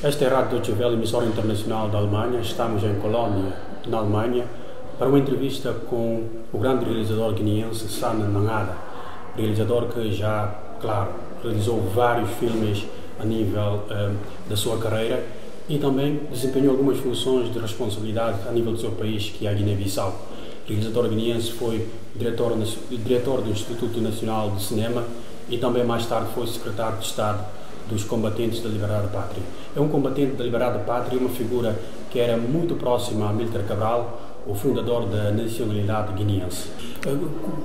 Esta é a Rádio Deutsche Welle, emissora internacional da Alemanha. Estamos em Colónia, na Alemanha, para uma entrevista com o grande realizador guineense Sana Nangada, realizador que já, claro, realizou vários filmes a nível da sua carreira e também desempenhou algumas funções de responsabilidade a nível do seu país, que é a Guiné-Bissau. O realizador guineense foi diretor do Instituto Nacional de Cinema e também mais tarde foi secretário de Estado dos combatentes da liberdade da pátria. É um combatente da liberdade da pátria, uma figura que era muito próxima a Amílcar Cabral, o fundador da nacionalidade guineense.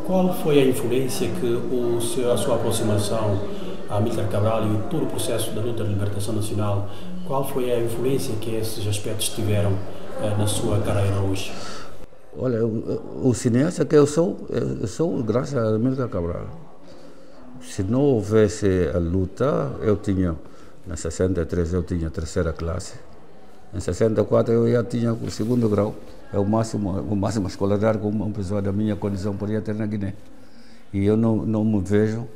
Qual foi a influência que a sua aproximação a Amílcar Cabral e todo o processo da luta de libertação nacional, qual foi a influência que esses aspectos tiveram na sua carreira hoje? Olha, o cineasta que eu sou graças a Amílcar Cabral. Se não houvesse a luta, em 63 eu tinha terceira classe, em 64 eu já tinha o segundo grau, é o máximo escolar que uma pessoa da minha condição poderia ter na Guiné. E eu não me vejo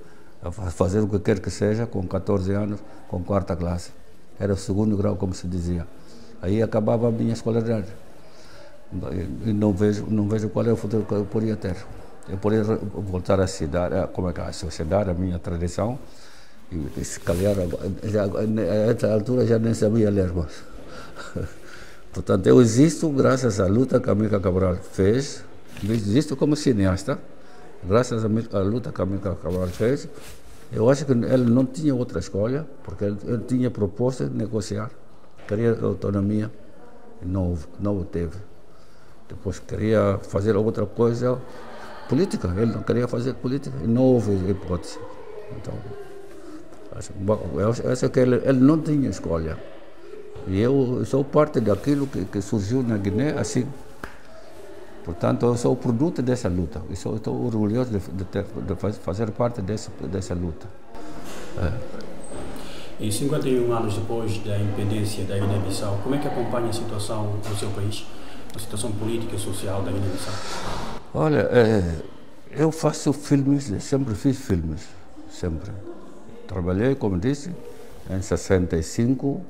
a fazer o que quer que seja com 14 anos, com quarta classe. Era o segundo grau, como se dizia. Aí acabava a minha escolaridade. E não vejo qual é o futuro que eu poderia ter. Eu poderia voltar à cidade, a sociedade, a minha tradição, e se calhar, a essa altura já nem sabia ler mais. Portanto, eu existo graças à luta que Amílcar Cabral fez, existo como cineasta, graças à luta que Amílcar Cabral fez. Eu acho que ele não tinha outra escolha, porque ele tinha proposto negociar, queria autonomia, e não o teve. Depois queria fazer outra coisa, política, ele não queria fazer política e não houve hipótese. Então, acho que ele não tinha escolha. E eu sou parte daquilo que surgiu na Guiné assim. Portanto, eu sou o produto dessa luta. E estou orgulhoso de fazer parte dessa luta. E 51 anos depois da independência da Guiné-Bissau, como é que acompanha a situação no seu país? A situação política e social da Guiné-Bissau? Olha, eu faço filmes, sempre fiz filmes, sempre. Trabalhei, como disse, em 65,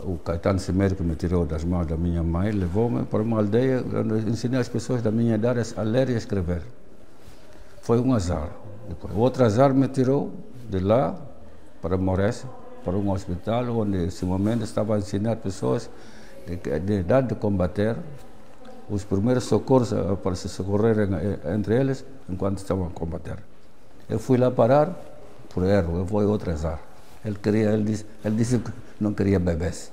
o Caetano Cimeiro, que me tirou das mãos da minha mãe, levou-me para uma aldeia onde ensinei as pessoas da minha idade a ler e a escrever. Foi um azar. Depois, outro azar me tirou de lá para Morés, para um hospital, onde nesse momento estava a ensinar pessoas de idade de combater, os primeiros socorros para se socorrerem entre eles enquanto estavam a combater. Eu fui lá parar por erro, foi outro azar. Ele disse que não queria bebês.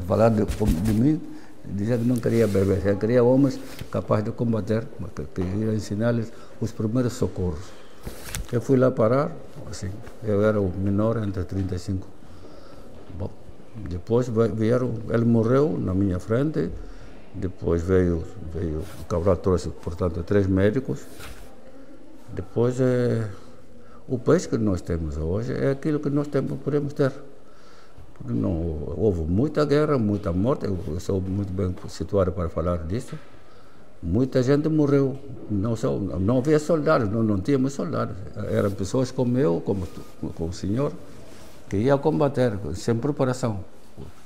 Falar de mim, dizia que não queria bebês, ele queria homens capazes de combater, que ia ensinar-lhes os primeiros socorros. Eu fui lá parar, assim, eu era o menor entre 35. Bom, depois vieram, ele morreu na minha frente. Depois veio o Cabral trouxe, portanto, 3 médicos. Depois, o país que nós temos hoje é aquilo que nós podemos ter. Porque não, houve muita guerra, muita morte, eu sou muito bem situado para falar disso. Muita gente morreu, não havia soldados, não tínhamos soldados. Eram pessoas como eu, como o senhor, que iam combater, sem preparação.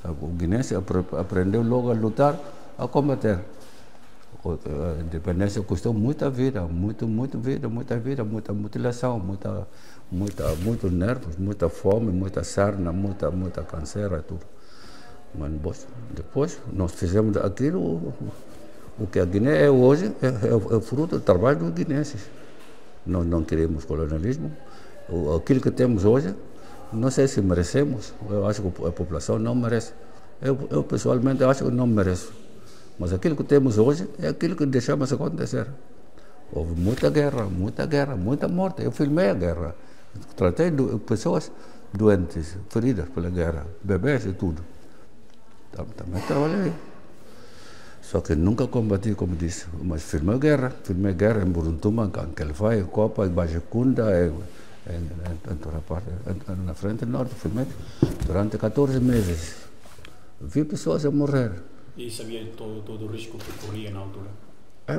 O guinense aprendeu logo a lutar, a combater. A independência custou muita vida, muita mutilação, muitos nervos, muita fome, muita sarna, muita canseira, tudo. Mas depois nós fizemos aquilo, o que a Guiné é hoje, é fruto do trabalho dos guinenses. Nós não queremos colonialismo. Aquilo que temos hoje, não sei se merecemos, eu acho que a população não merece. Eu pessoalmente acho que não mereço. Mas aquilo que temos hoje é aquilo que deixamos acontecer. Houve muita guerra, muita morte. Eu filmei a guerra. Tratei de pessoas doentes, feridas pela guerra, bebês e tudo. Também trabalhei. Só que nunca combati, como disse. Mas filmei guerra em Buruntuma, em Kelvai, em Copa, em Bajacunda, em toda a parte, na frente norte. Filmei durante 14 meses. Vi pessoas a morrer. E sabia todo o risco que corria na altura?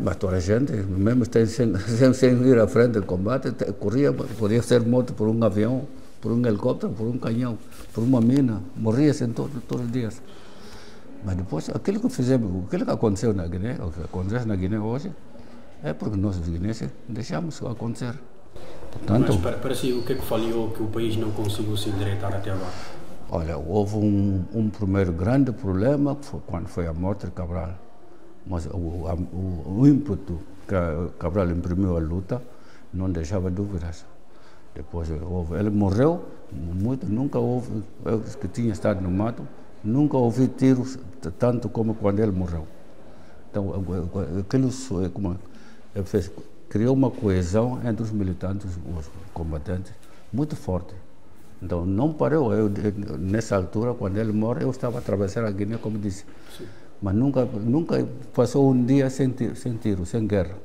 Mas toda a gente, mesmo sem ir à frente do combate, podia ser morto por um avião por um helicóptero, por um canhão, por uma mina, morria-se todos os dias. Mas depois, aquilo que fizemos, aquilo que aconteceu na Guiné, o que acontece na Guiné hoje, é porque nós, os guineenses, deixamos acontecer. Portanto, mas para si, o que é que falhou que o país não conseguiu se endireitar até agora? Olha, houve um primeiro grande problema, que foi quando foi a morte de Cabral. Mas o ímpeto que Cabral imprimiu à luta não deixava dúvidas. Depois ele morreu, nunca houve, eu que tinha estado no mato, nunca ouvi tiros tanto como quando ele morreu. Então, aquilo criou uma coesão entre os militantes, os combatentes, muito forte. Então, não parou. Nessa altura, quando ele morre, eu estava a atravessar a Guiné, como disse. Sim. Mas nunca passou um dia sem tiro, sem guerra.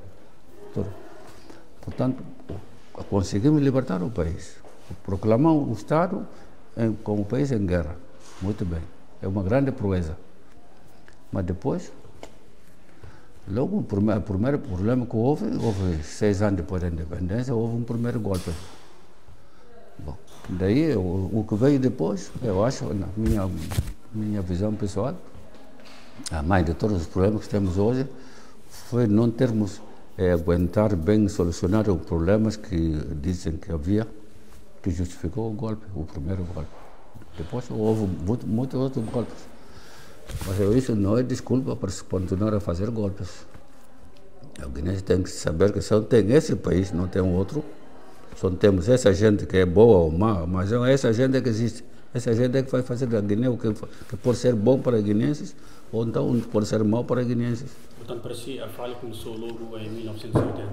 Portanto, conseguimos libertar o país. Proclamamos o Estado com o país em guerra. Muito bem. É uma grande proeza. Mas depois, logo o primeiro problema que houve 6 anos depois da independência, houve um primeiro golpe. Bom, daí o que veio depois, eu acho, na minha visão pessoal, a mais de todos os problemas que temos hoje, foi não termos aguentar bem solucionar os problemas que dizem que havia, que justificou o golpe, o primeiro golpe. Depois houve muitos outros golpes. Mas isso não é desculpa para se continuar a fazer golpes. O guinense tem que saber que só tem esse país, não tem outro. Só temos essa gente que é boa ou má, mas é essa gente que existe. Essa gente é que vai fazer da Guiné o que pode ser bom para guinenses ou então pode ser mau para guinenses. Portanto, para si, a falha começou logo em 1980?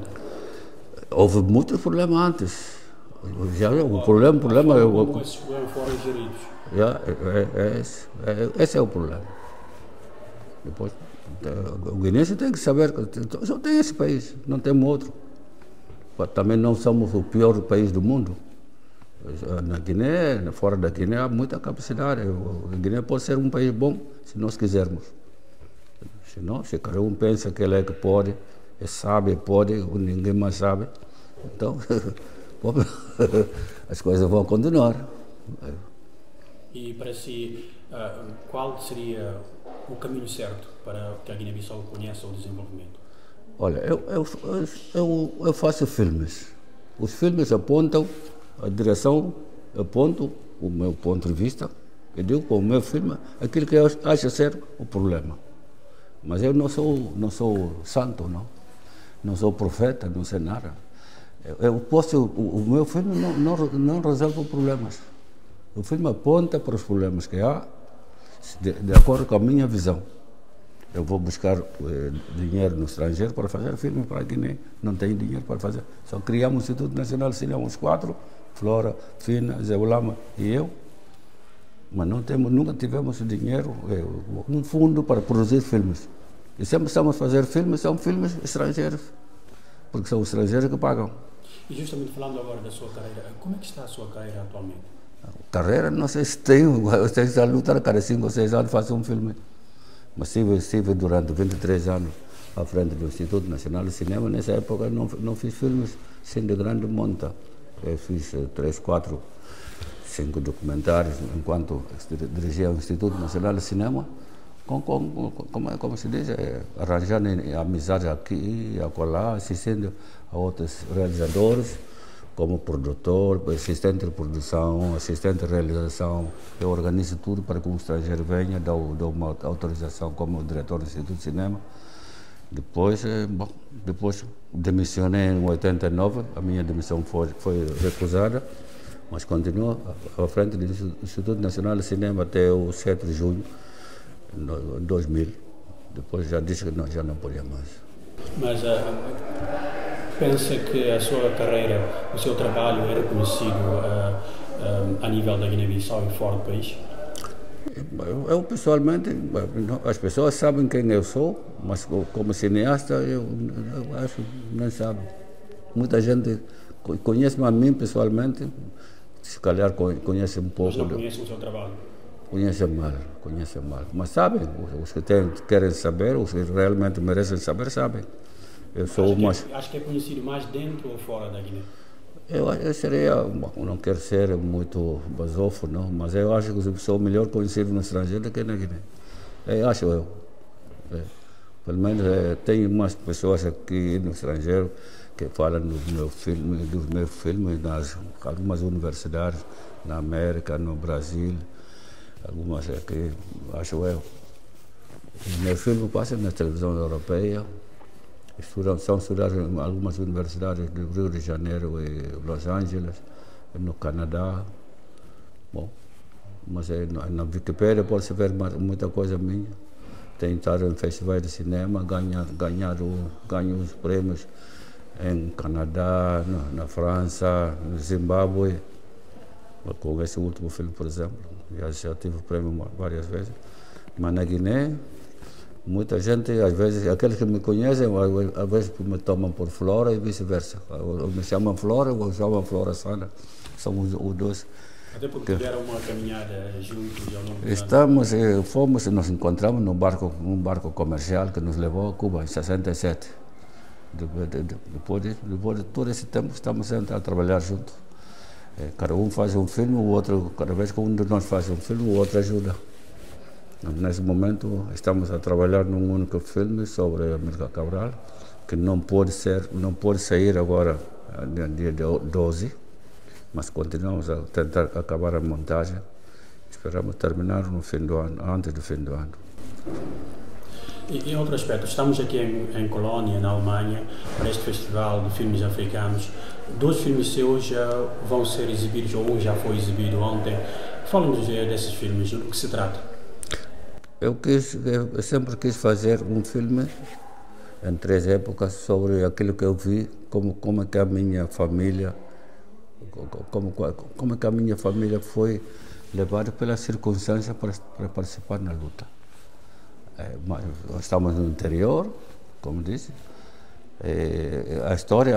Houve muitos problemas antes. O problema como esses problemas foram geridos? Esse é o problema. Depois, o guinense tem que saber que só tem esse país, não temos outro. Também não somos o pior país do mundo. Na Guiné, fora da Guiné, há muita capacidade. A Guiné pode ser um país bom, se nós quisermos. Senão, se cada um pensa que ele é que pode, é sábio, pode, ninguém mais sabe, então as coisas vão continuar. E para si, qual seria o caminho certo para que a Guiné-Bissau conheça o desenvolvimento? Olha, eu faço filmes. Os filmes apontam, a direção aponta o meu ponto de vista. Eu digo com o meu filme aquilo que eu acho ser o problema. Mas eu não sou santo, não sou profeta, não sei nada. O meu filme não resolve problemas. O filme aponta para os problemas que há, de acordo com a minha visão. Eu vou buscar dinheiro no estrangeiro para fazer filme para a Guiné. Não tenho dinheiro para fazer. Só criamos o Instituto Nacional de Cinema, os 4, Flora, Fina, Zé Ulama e eu. Mas nunca tivemos dinheiro, um fundo para produzir filmes. E sempre estamos a fazer filmes, são filmes estrangeiros, porque são os estrangeiros que pagam. E justamente falando agora da sua carreira, como é que está a sua carreira atualmente? Carreira, não sei se tenho, eu tenho que lutar cada 5 ou 6 anos faço um filme. Mas estive durante 23 anos à frente do Instituto Nacional de Cinema. Nessa época não fiz filmes sem de grande monta. Eu fiz 3, 4, 5 documentários enquanto dirigia o Instituto Nacional de Cinema, como se diz, arranjando amizades aqui e acolá, assistindo a outros realizadores, como produtor, assistente de produção, assistente de realização. Eu organizo tudo para que um estrangeiro venha, dou uma autorização como diretor do Instituto de Cinema. Depois demissionei em 89, a minha demissão foi recusada, mas continuo à frente do Instituto Nacional de Cinema até o 7 de junho de 2000. Depois já disse que já não podia mais. Mas pensa que a sua carreira, o seu trabalho é reconhecido a nível da Guiné-Bissau e fora do país? Eu pessoalmente, as pessoas sabem quem eu sou, mas como cineasta eu acho que não sabem. Muita gente conhece-me a mim pessoalmente, se calhar conhece um pouco. Mas não conhecem o seu trabalho? Conhecem mal. Mas sabem, os que querem saber, os que realmente merecem saber, sabem. Eu sou acho que é conhecido mais dentro ou fora da Guiné? Eu seria, bom, não quero ser muito basofo, não, mas eu acho que sou melhor conhecido no estrangeiro do que na Guiné. Acho eu. É. Pelo menos tem umas pessoas aqui no estrangeiro que falam dos meus filmes nas algumas universidades, na América, no Brasil, algumas aqui, acho eu. Os meus filmes passam na televisão europeia, são estudados em algumas universidades do Rio de Janeiro e Los Angeles, no Canadá. Bom, mas na Wikipédia pode-se ver muita coisa minha. Tenho estado em festivais de cinema, ganho os prêmios em Canadá, na França, no Zimbábue. Com esse último filme, por exemplo, já tive o prêmio várias vezes. Mas na Guiné, muita gente, às vezes, aqueles que me conhecem, às vezes me tomam por Flora e vice-versa. Ou me chamam Flora ou chamam Flora Sana. São os dois. Até porque tiveram uma caminhada juntos ao longo do ano. Nos encontramos num barco comercial que nos levou a Cuba em 67. Depois de todo esse tempo, estamos sempre a trabalhar juntos. Cada um faz um filme, o outro, cada vez que um de nós faz um filme, o outro ajuda. Nesse momento, estamos a trabalhar num único filme sobre Amílcar Cabral, que não pode sair agora, no dia 12, mas continuamos a tentar acabar a montagem. Esperamos terminar no fim do ano, antes do fim do ano. E em outro aspecto, estamos aqui em Colónia, na Alemanha, para este festival de filmes africanos. 2 filmes seus já vão ser exibidos, ou um já foi exibido ontem. Fala-nos desses filmes, do que se trata? Eu sempre quis fazer um filme em 3 épocas sobre aquilo que eu vi, como é que a minha família, como é que a minha família foi levada pelas circunstâncias para participar na luta. Estamos no interior, como disse. A história,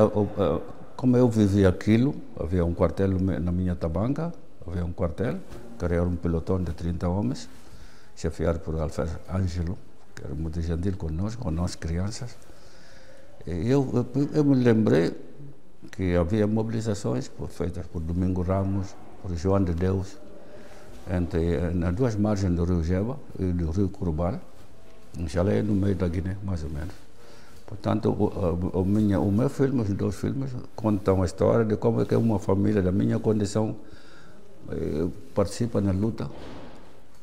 como eu vivi aquilo, havia um quartel na minha tabanca, havia um quartel, que era um pelotão de 30 homens, chefiado por Alfer Ângelo, que era muito gentil conosco, nós crianças. Eu me lembrei que havia mobilizações feitas por Domingo Ramos, por João de Deus, nas 2 margens do rio Jeba e do rio Curubal, em Chalé, no meio da Guiné, mais ou menos. Portanto, o meu filme, os 2 filmes, contam a história de como é que uma família da minha condição participa na luta,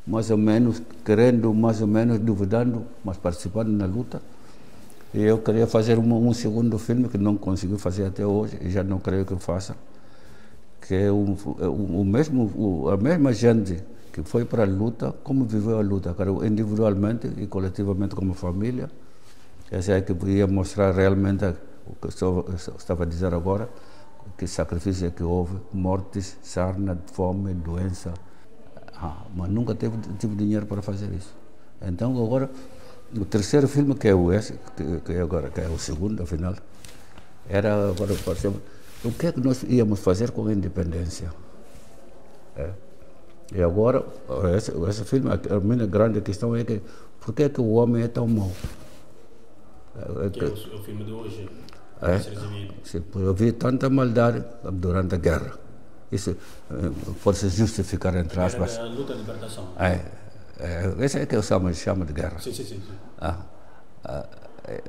mais ou menos querendo, mais ou menos duvidando, mas participando na luta. E eu queria fazer um segundo filme que não consegui fazer até hoje, e já não creio que faça, que é a mesma gente que foi para a luta, como viveu a luta, individualmente e coletivamente como família. Essa é que ia mostrar realmente o que eu estava a dizer agora, que sacrifício é que houve, mortes, sarna, fome, doença. Mas nunca tive dinheiro para fazer isso. Então agora, o terceiro filme, que é que é o segundo, afinal, era agora, por exemplo, o que é que nós íamos fazer com a independência. E agora, esse filme, a minha grande questão é que, por que é que o homem é tão mau? Que é o filme de hoje, sim, eu vi tanta maldade durante a guerra. Isso pode-se justificar, entre aspas. Era a luta de libertação. Esse é que eu chamo de guerra. Sim.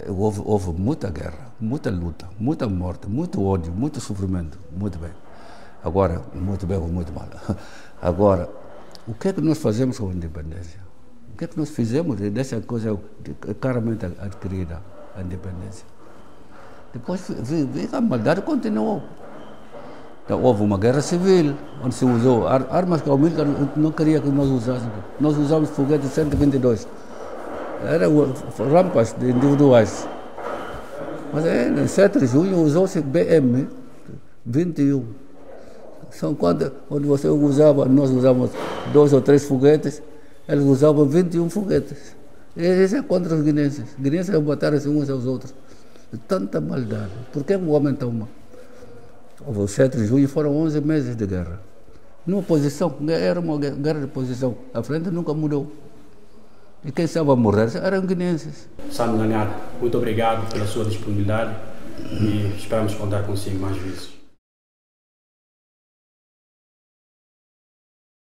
Houve muita guerra, muita luta, muita morte, muito ódio, muito sofrimento. Muito bem. Agora, muito bem ou muito mal. Agora, o que é que nós fazemos com a independência? O que é que nós fizemos dessa coisa claramente adquirida, a independência? Depois a maldade continuou. Então, houve uma guerra civil, onde se usou armas que o Amílcar não queria que nós usássemos. Nós usávamos foguetes 122. Eram rampas individuais. Mas no 7 de junho usou-se BM 21. São onde você usava, nós usávamos 2 ou 3 foguetes, eles usavam 21 foguetes. E isso é contra os guineenses. Os guineenses botaram-se uns aos outros. Tanta maldade. Por que um homem tão mau? O 7 de junho foram 11 meses de guerra. Numa posição, era uma guerra de posição. A frente nunca mudou. E quem estava a morrer eram guineenses. Sano Nhanhada, muito obrigado pela sua disponibilidade e esperamos contar consigo mais vezes.